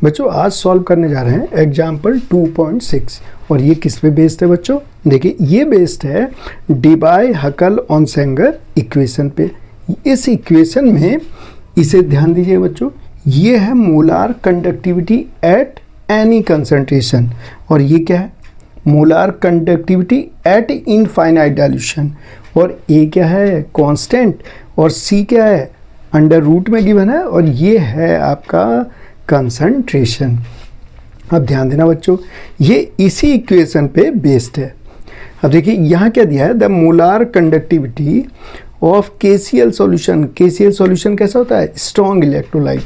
बच्चों आज सॉल्व करने जा रहे हैं एग्जाम्पल 2.6 और ये किस पे बेस्ड है बच्चों? देखिए ये बेस्ड है डिबाय-हकल-ऑनसेंगर इक्वेशन पे। इस इक्वेशन में इसे ध्यान दीजिए बच्चों, ये है molar conductivity eight any concentration और ये क्या है? Molar conductivity at infinite dilution. और ए क्या है? कांस्टेंट। और सी क्या है? अंडर रूट में गिवन है और ये है आपका कंसंट्रेशन। अब ध्यान देना बच्चों, ये इसी इक्वेशन पे बेस्ड है। अब देखिए यहाँ क्या दिया है? The molar conductivity of KCl solution. KCl solution कैसा होता है? Strong electrolyte.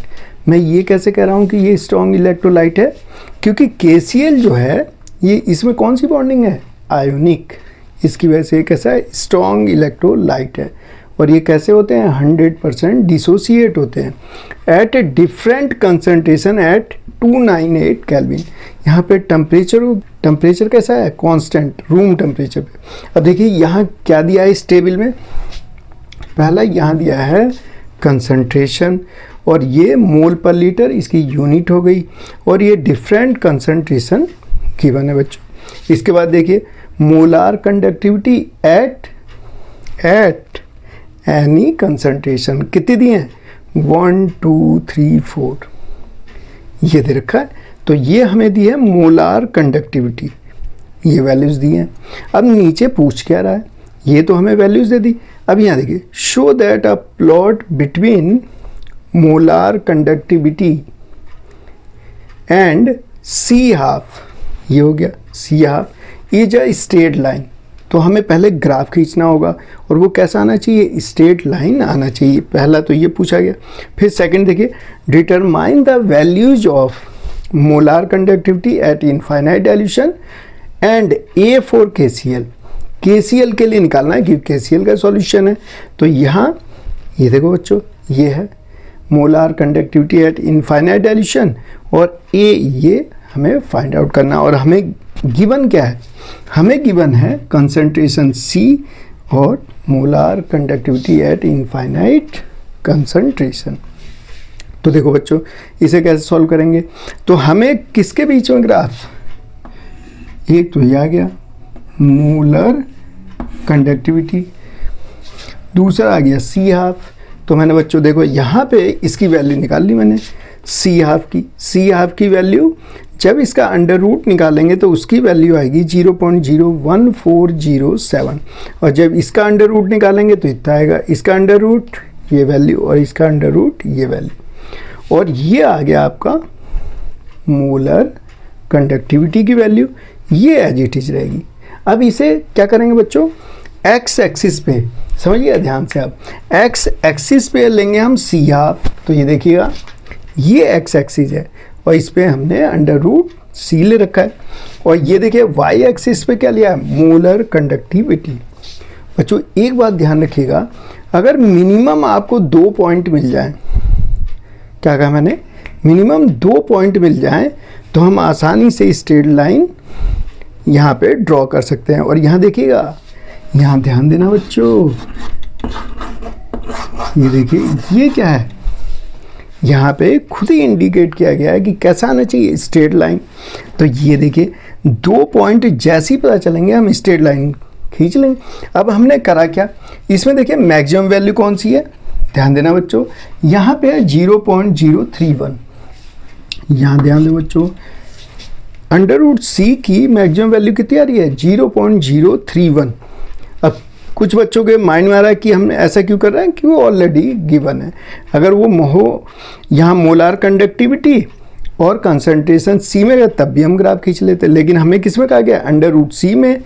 मैं ये कैसे कह रहा हूँ कि ये स्ट्रॉन्ग इलेक्ट्रोलाइट है? क्योंकि KCl जो है ये इसमें कौन सी बॉन्डिंग है? आयोनिक। इसकी वजह से कैसा है? स्ट्रॉन्ग इलेक्ट्रोलाइट है। और ये कैसे होते हैं? 100% डिसोसिएट होते हैं at a different concentration at 298 kelvin. यहाँ पे टेम्परेचर कैसा है? कांस्टेंट, रूम टेम्परेचर पे। अब देखिए यहाँ क्या दिया है इस टेबल में? पहला यहाँ दिया है कंसंट्रेशन और ये मोल पर लीटर इसकी यूनिट हो गई और ये डिफरेंट कंसंट्रेशन गिवन है बच्चों। इसके बाद देखिए molar conductivity eight any concentration कितनी दी हैं? 1 2 3 4 ये दे रखा है। तो ये हमें दी है मोलार कंडक्टिविटी, ये वैल्यूज़ दी हैं। अब नीचे पूछ क्या रहा है? ये तो हमें वैल्यूज़ दे दी। अब यहाँ देखिए, show that a plot between molar conductivity and C half, ये हो गया C half is a straight line. तो हमें पहले ग्राफ खींचना होगा और वो कैसा आना चाहिए? स्ट्रेट लाइन आना चाहिए। पहला तो ये पूछा गया। फिर सेकंड देखिए, determine the values of molar conductivity at infinite dilution and A for KCl। KCl के लिए निकालना है क्योंकि KCl का सॉल्यूशन है। तो यहाँ ये देखो बच्चों, ये है molar conductivity at infinite dilution और ए ये हमें फाइंड आउट करना। और हमें गिवन क्या है? हमें गिवन है कंसंट्रेशन C और molar conductivity at infinite concentration. तो देखो बच्चों, इसे कैसे सॉल्व करेंगे? तो हमें किसके बीच में ग्राफ? एक तो ये आ गया मोलर कंडक्टिविटी, दूसरा आ गया C हाफ। तो मैंने बच्चों देखो यहाँ पे इसकी वैल्यू निकाल ली मैंने C हाफ की वैल्यू जब इसका अंडर रूट निकालेंगे तो उसकी वैल्यू आएगी 0.01407 और जब इसका अंडर रूट निकालेंगे तो इतना आएगा। इसका अंडर रूट ये वैल्यू और इसका अंडर रूट ये वैल्यू और ये आ गया आपका मोलर कंडक्टिविटी की वैल्यू। ये एज इट इज रहेगी। अब इसे क्या करेंगे बच्चों? एक्स एक्सिस पे, समझिए ध्यान से आप, एक्स एक्सिस पे लेंगे हम C हाफ। तो ये देखिएगा ये एक्स एक्सिस है और इस पे हमने अंडर रूट C ले रखा है। और ये देखिए वाई एक्सिस पे क्या लिया है? Molar conductivity. बच्चों एक बात ध्यान रखिएगा, अगर मिनिमम आपको 2 पॉइंट मिल जाए, क्या कहा मैंने? मिनिमम 2 पॉइंट मिल जाए तो हम आसानी से स्ट्रेट लाइन यहाँ पे ड्रॉ कर सकते हैं। और यहाँ देखिएगा, यहाँ ध्यान देना बच्चों, ये देखिए ये क्या है? यहाँ पे खुद ही इंडिकेट किया गया है कि कैसा आना चाहिए? Straight line. तो ये देखिए 2 पॉइंट जैसे ही पता चलेंगे हम स्ट्रेट लाइन खींच लेंगे। अब हमने करा क्या? इसमें देखिए मैक्सिमम वैल्यू कौन सी है? ध्यान देना बच्चों, यहाँ पे है 0.031। यहाँ ध्यान दो बच्चों, अंडर रूट C की मैक्सिमम वैल्यू कितनी आ रही है? 0.031। अब कुछ बच्चों के माइंड में आ रहा है कि हम ऐसा क्यों कर रहे हैं कि वो ऑलरेडी गिवन है। अगर वो यहाँ मोलार कंडक्टिविटी और कंसंट्रेशन C में है तब भी हम ग्राफ खींच लेते, लेकिन हमें किस में कहा गया? अंडर रूट C में।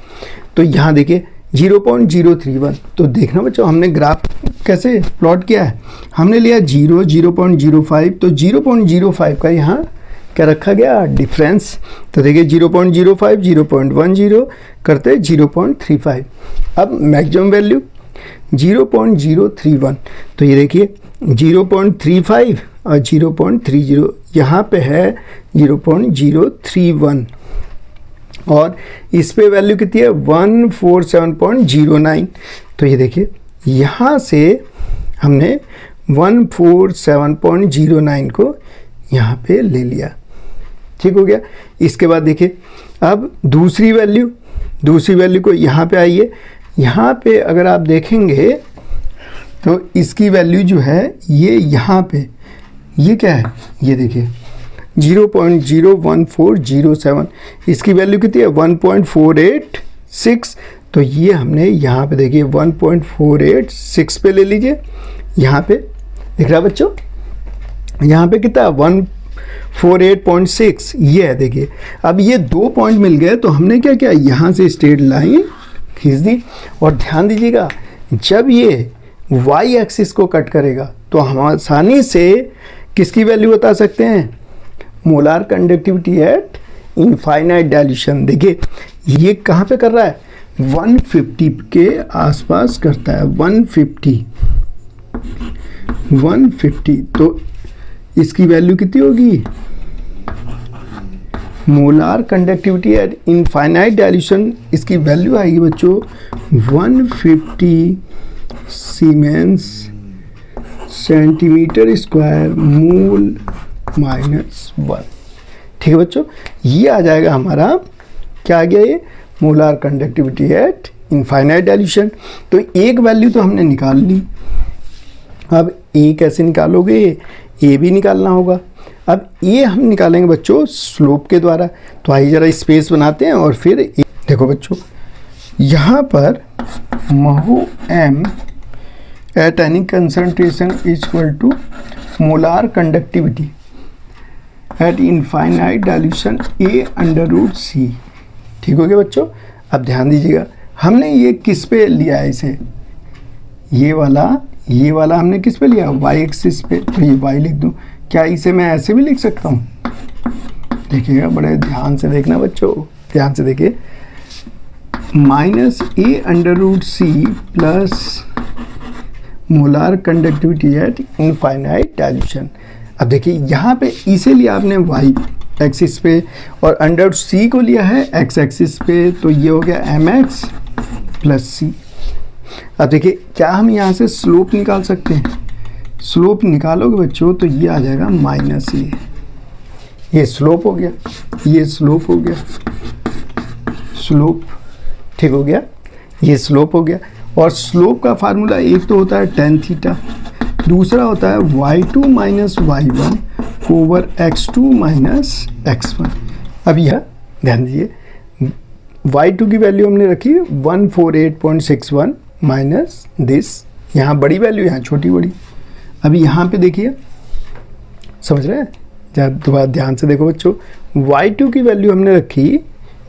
तो यहाँ देखिए 0.031। तो देखना बच्चों, हमने ग्राफ कैसे प्लॉट किया है? हमने लिया 0.05। तो 0.05 का यहाँ क्या रखा गया? डिफरेंस। तो देखिए 0.05 0.10 करते 0.35। अब मैक्सिमम वैल्यू 0.031। तो ये देखिए 0.35 और 0.30 यहाँ पे है 0.031 और इस पे वैल्यू कितनी है? 147.09। तो ये देखिए यहाँ से हमने 147.09 को यहाँ पे ले लिया। ठीक हो गया। इसके बाद देखिए अब दूसरी वैल्यू को यहाँ पे आइए, यहाँ पे अगर आप देखेंगे तो इसकी वैल्यू जो है ये यहाँ पे ये क्या है, ये देखिए 0.01407, इसकी वैल्यू कितनी है 1.486, तो ये हमने यहाँ पे देखिए 1.486 पे ले लीजिए। यहाँ पे दिख रहा है बच्चों, यहाँ पे कितना 148.6 ये है देखिए। अब ये 2 पॉइंट मिल गए तो हमने क्या किया, यहाँ से स्ट्रेट लाइन खींच दी। और ध्यान दीजिएगा जब ये y एक्सिस को कट करेगा तो हम आसानी से किसकी वैल्यू बता सकते हैं, molar conductivity at infinite dilution. देखिए ये कहाँ पे कर रहा है, 150 के आसपास करता है, 150, तो इसकी वैल्यू कितनी होगी, molar conductivity at infinite dilution, इसकी वैल्यू आएगी बच्चों 150 सीमेंस सेंटीमीटर स्क्वायर मोल -1। ठीक है बच्चों, ये आ जाएगा हमारा, क्या आ गया ये, molar conductivity at infinite dilution. तो एक वैल्यू तो हमने निकाल ली, अब ए कैसे निकालोगे, ए भी निकालना होगा। अब ये हम निकालेंगे बच्चों स्लोप के द्वारा। तो आइए जरा स्पेस बनाते हैं और फिर देखो बच्चों यहाँ पर mu m at any concentration is equal to molar conductivity at infinite dilution A√C। ठीक हो गया बच्चों। अब ध्यान दीजिएगा हमने ये किस पे लिया है इसे, ये वाला हमने किस पे लिया, y एक्सिस पे, तो ये y लिख दूँ। क्या इसे मैं ऐसे भी लिख सकता हूँ, देखिएगा बड़े ध्यान से देखना बच्चों, ध्यान से देखिए, -A√C plus molar conductivity at infinite dilution. अब देखिए यहाँ पे इसे लिया आपने y एक्सिस पे और √C को लिया है x एक्सिस पे, तो ये हो गया mx प्लस c। अब देखिए क्या हम यहाँ से स्लोप निकाल सकते हैं, स्लोप निकालोगे बच्चों तो ये आ जाएगा -a, ये स्लोप हो गया, ये स्लोप हो गया, स्लोप, ठीक हो गया, ये स्लोप हो गया। और स्लोप का फार्मूला एक तो होता है tan थीटा, दूसरा होता है y2 minus y1 over x2 minus x1। अब यह ध्यान दीजिए y2 की वैल्यू हमने रखी 148.61 माइनस दिस, यहाँ बड़ी वैल्यू यहाँ छोटी बड़ी। अभी यहाँ पे देखिए, समझ रहे हैं, दोबारा ध्यान से देखो बच्चों, y2 की वैल्यू हमने रखी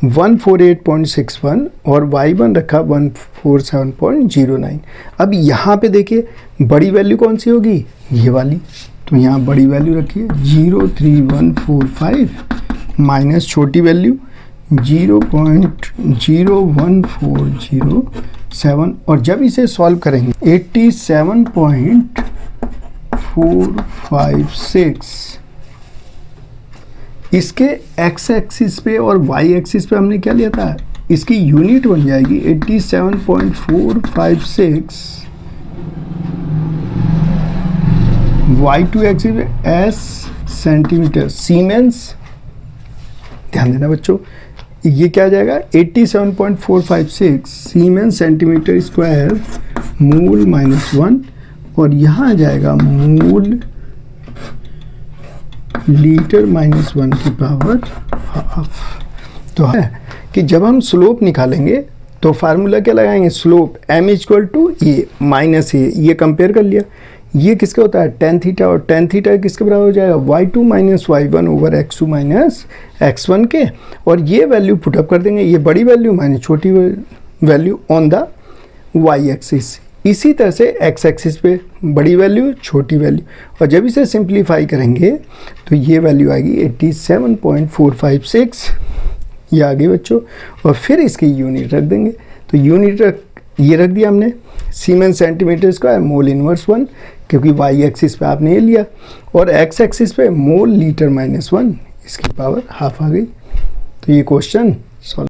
148.61 और y1 रखा 147.09। अब यहाँ पे देखिए बड़ी वैल्यू कौन सी होगी, ये वाली, तो यहाँ बड़ी वैल्यू रखिए 03145 माइनस छोटी वैल्यू 0.01407, और जब इसे सॉल्व करेंगे 87.456, इसके x एक्सिस पे और y एक्सिस पे हमने क्या लिया था, इसकी यूनिट बन जाएगी 87.456 y2 एक्सिस पे s सेंटीमीटर सीमेंस। ध्यान देना बच्चों, ये क्या आ जाएगा 87.456 सीमेंस सेंटीमीटर स्क्वायर मोल -1, और यहाँ आ जाएगा मोल लीटर -1 की पावर हाफ। तो है कि जब हम स्लोप निकालेंगे तो फार्मूला क्या लगाएंगे, slope m equal to A minus A, ये कंपेयर कर लिया, ये किसका होता है tan थीटा, और tan थीटा किसके बराबर हो जाएगा y2 minus y1 over x2 minus x1 के, और ये वैल्यू पुटअप कर देंगे, ये बड़ी वैल्यू माइनस छोटी value on the y axis. इसी तरह से x एक्सिस पे बड़ी वैल्यू छोटी वैल्यू, और जब इसे सिंप्लीफाई करेंगे तो ये वैल्यू आएगी 87.456, ये आ गई बच्चों। और फिर इसकी यूनिट रख देंगे, तो यूनिट ये रख दिया हमने siemens centimetre square mole inverse 1, क्योंकि y एक्सिस पे आपने ये लिया, और x एक्सिस पे मोल लीटर -1, इसकी पावर हाफ आ गई। तो ये क्वेश्चन सॉल्व।